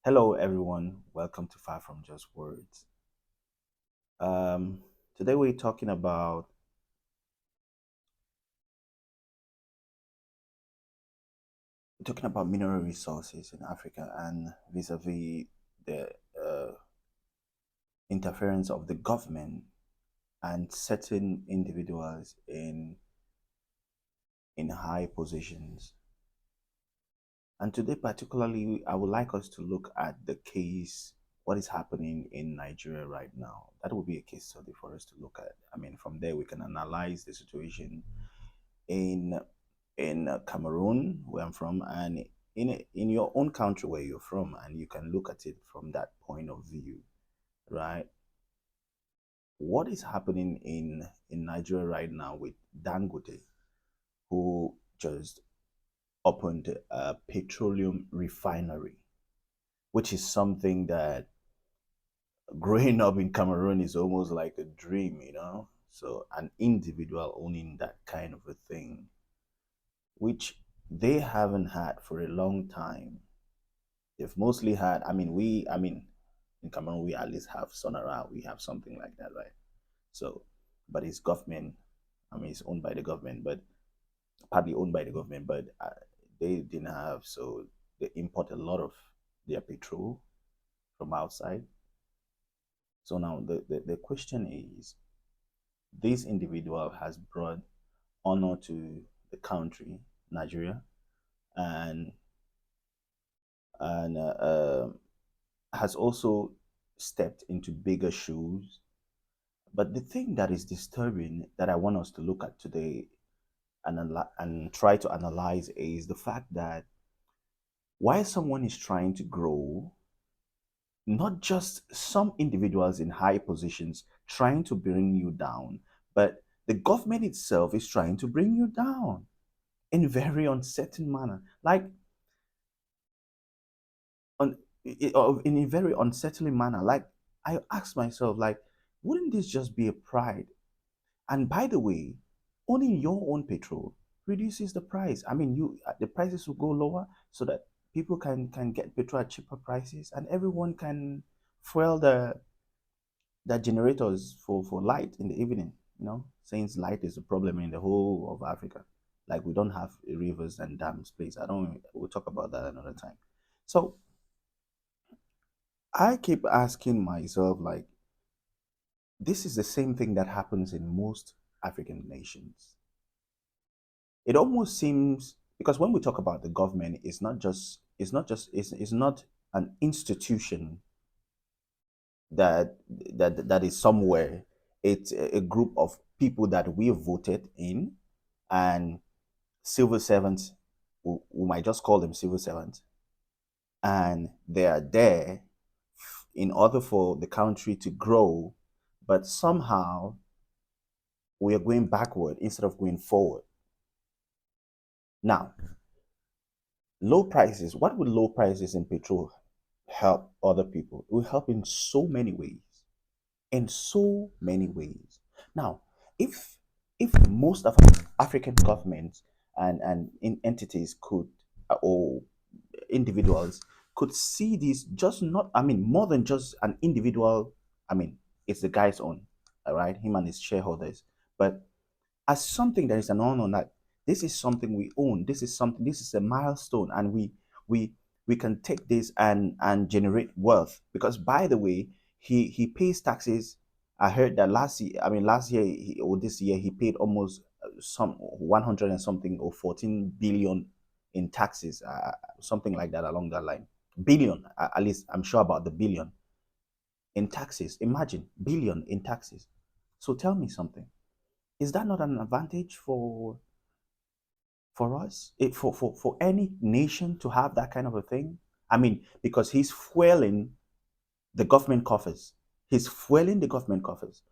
Hello, everyone. Welcome to Far From Just Words. Um, Today we're talking about mineral resources in Africa and vis-a-vis the uh, interference of the government and certain individuals in high positions. And today, particularly, I would like us to look at the case, what is happening in Nigeria right now. That will be a case study for us to look at. From there, we can analyze the situation in Cameroon, where I'm from, and in your own country where you're from, and you can look at it from that point of view, right? What is happening in Nigeria right now with Dangote, who just opened a petroleum refinery, which is something that growing up in Cameroon is almost like a dream, you know? So an individual owning that kind of a thing, which they haven't had for a long time. They've mostly had, in Cameroon, we at least have Sonara, we have something like that, right? So, but it's government, it's owned by the government, but partly owned by the government, but they didn't have, so they import a lot of their petrol from outside. So now the question is, this individual has brought honor to the country, Nigeria, and and has also stepped into bigger shoes. But the thing that is disturbing that I want us to look at today and try to analyze is the fact that while someone is trying to grow, not just some individuals in high positions trying to bring you down, but the government itself is trying to bring you down in very uncertain manner. Like on in a very unsettling manner. Like I asked myself, like, wouldn't this just be a pride? And by the way, owning your own petrol reduces the price. You the prices will go lower so that people can get petrol at cheaper prices, and everyone can fuel the generators for light in the evening. Since light is a problem in the whole of Africa, like we don't have rivers and dams, please. I don't. We'll talk about that another time. So I keep asking myself, like, this is the same thing that happens in most African nations. It almost seems because when we talk about the government, it's not an institution that that is somewhere. It's a group of people that we voted in, and civil servants, we might just call them civil servants, and they are there in order for the country to grow, but somehow we are going backward instead of going forward. Now, low prices, what would low prices in petrol help other people? It will help in so many ways. In so many ways. Now, if if most of African governments and in entities could or individuals could see this, just not, more than just an individual, it's the guy's own, all right, him and his shareholders, but as something that is an honor, that this is something we own, this is a milestone, and we can take this and generate wealth, because by the way, he pays taxes. I heard that last year or this year he paid almost some 100 and something or 14 billion in taxes, something like that, along that line. Billion, at least I'm sure about the billion in taxes. Imagine, billion in taxes. So tell me something, is that not an advantage for us, for any nation to have that kind of a thing? Because he's fueling the government coffers. He's fueling the government coffers.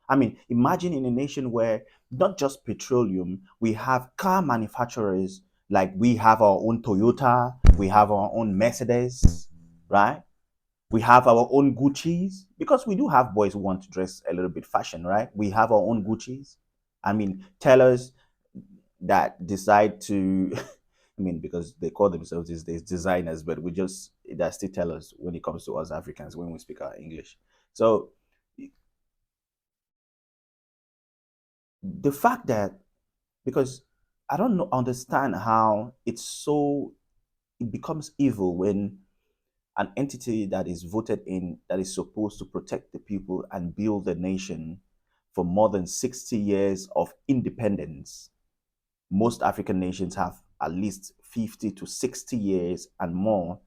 Imagine in a nation where not just petroleum, we have car manufacturers, like we have our own Toyota, we have our own Mercedes, right? We have our own Gucci's, because we do have boys who want to dress a little bit fashion, right? We have our own Gucci's. Tellers that decide to, because they call themselves these days designers, but we just that still tell us when it comes to us Africans when we speak our English. So the fact that, because I don't know, understand how it becomes evil when an entity that is voted in, that is supposed to protect the people and build the nation for more than 60 years of independence. Most African nations have at least 50 to 60 years and more,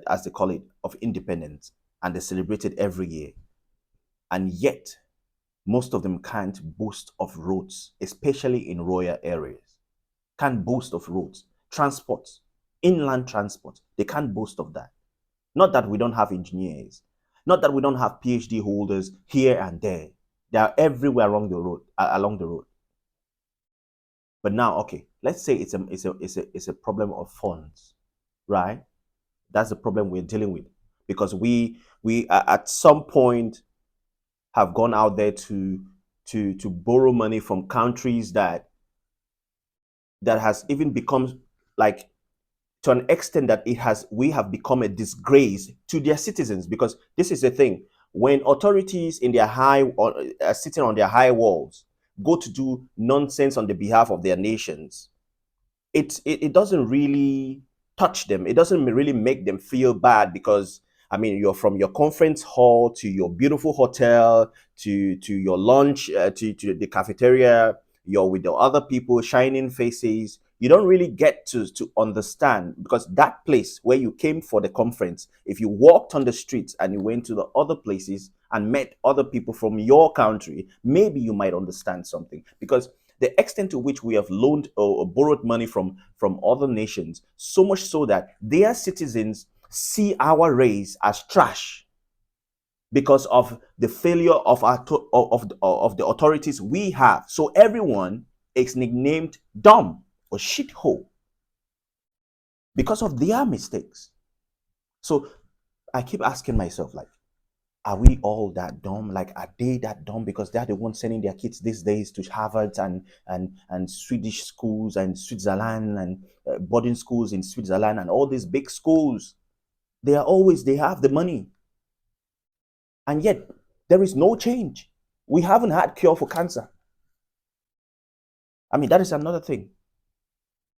as they call it, of independence, and they celebrate it every year. And yet, most of them can't boast of roads, especially in rural areas. Can't boast of roads, transport, inland transport. They can't boast of that. Not that we don't have engineers, not that we don't have PhD holders here and there. They are everywhere along the road, along the road. But now, okay, let's say it's a problem of funds, right? That's the problem we're dealing with, because we at some point have gone out there to borrow money from countries that has even become, like, to an extent that we have become a disgrace to their citizens. Because this is the thing: when authorities in their sitting on their high walls go to do nonsense on the behalf of their nations, it doesn't really touch them. It doesn't really make them feel bad, because I mean, you're from your conference hall to your beautiful hotel to your lunch, to the cafeteria. You're with the other people, shining faces. You don't really get to understand, because that place where you came for the conference, if you walked on the streets and you went to the other places and met other people from your country, maybe you might understand something. Because the extent to which we have loaned or borrowed money from other nations, so much so that their citizens see our race as trash because of the failure of the authorities we have. So everyone is nicknamed dumb or shithole because of their mistakes. So I keep asking myself, like, are we all that dumb? Like, are they that dumb because they're the ones sending their kids these days to Harvard and Swedish schools and Switzerland and boarding schools in Switzerland and all these big schools? They have the money, and yet there is no change. We haven't had cure for cancer. I mean, that is another thing.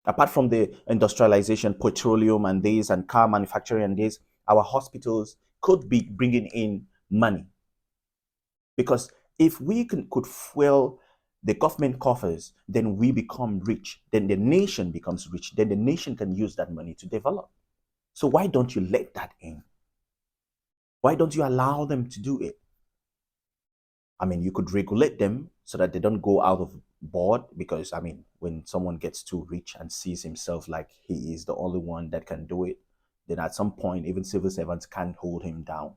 Apart from the industrialization, petroleum and this, and car manufacturing and this, our hospitals could be bringing in money. Because if we could fuel the government coffers, then we become rich. Then the nation becomes rich. Then the nation can use that money to develop. So why don't you let that in? Why don't you allow them to do it? I mean, you could regulate them so that they don't go out of board. Because, I mean, when someone gets too rich and sees himself like he is the only one that can do it, then at some point, even civil servants can't hold him down.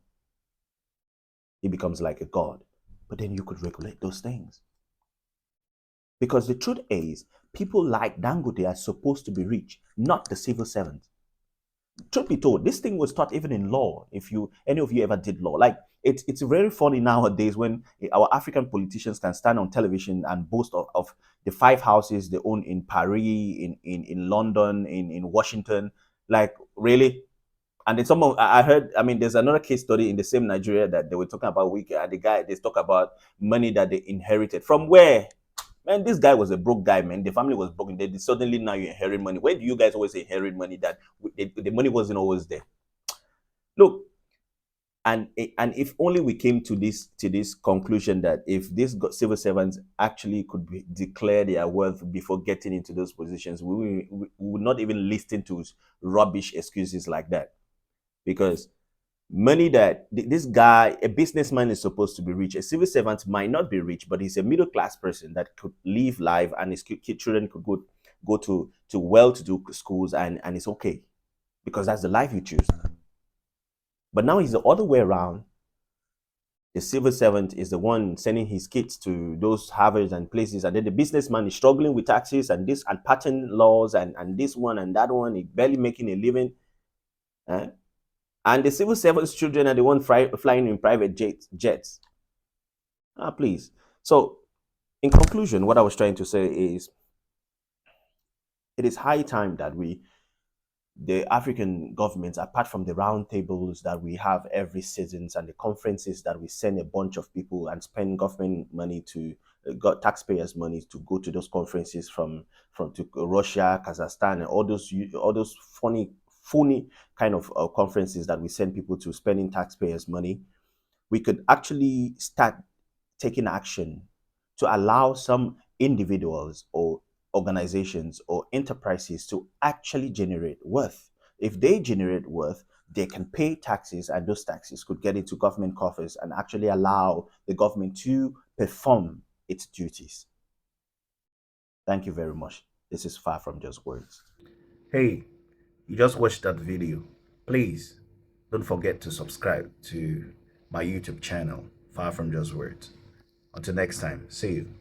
He becomes like a god. But then you could regulate those things. Because the truth is, people like Dangote are supposed to be rich, not the civil servant. Truth be told, this thing was taught even in law. If any of you ever did law, like, it's very funny nowadays when our African politicians can stand on television and boast of the 5 houses they own in Paris, in London, in Washington. Like, really? And then I heard, I mean, there's another case study in the same Nigeria that they were talking about and the guy, they talk about money that they inherited from where. Man, this guy was a broke guy, man. The family was broken. They suddenly now you inherit money. Where do you guys always inherit money that the money wasn't always there? Look, and if only we came to this conclusion that if these civil servants actually could declare their worth before getting into those positions, we would not even listen to rubbish excuses like that. Because money that this guy, a businessman, is supposed to be rich. A civil servant might not be rich, but he's a middle class person that could live life, and his children could go to well-to-do schools, and it's okay because that's the life you choose. But now it's the other way around. The civil servant is the one sending his kids to those Harvards and places, and then the businessman is struggling with taxes and this and patent laws and this one and that one, he's barely making a living. And the civil servant's children are the one flying in private jets. Please. So, in conclusion, what I was trying to say is, it is high time that we the African governments, apart from the round tables that we have every seasons and the conferences that we send a bunch of people and spend government money to got taxpayers' money to go to those conferences from to Russia, Kazakhstan, and all those funny kind of conferences that we send people to spending taxpayers' money. We could actually start taking action to allow some individuals or organizations or enterprises to actually generate worth. If they generate worth, they can pay taxes, and those taxes could get into government coffers and actually allow the government to perform its duties. Thank you very much. This is Far From Just Words. Hey, you just watched that video. Please don't forget to subscribe to my YouTube channel, Far From Just Words. Until next time, see you.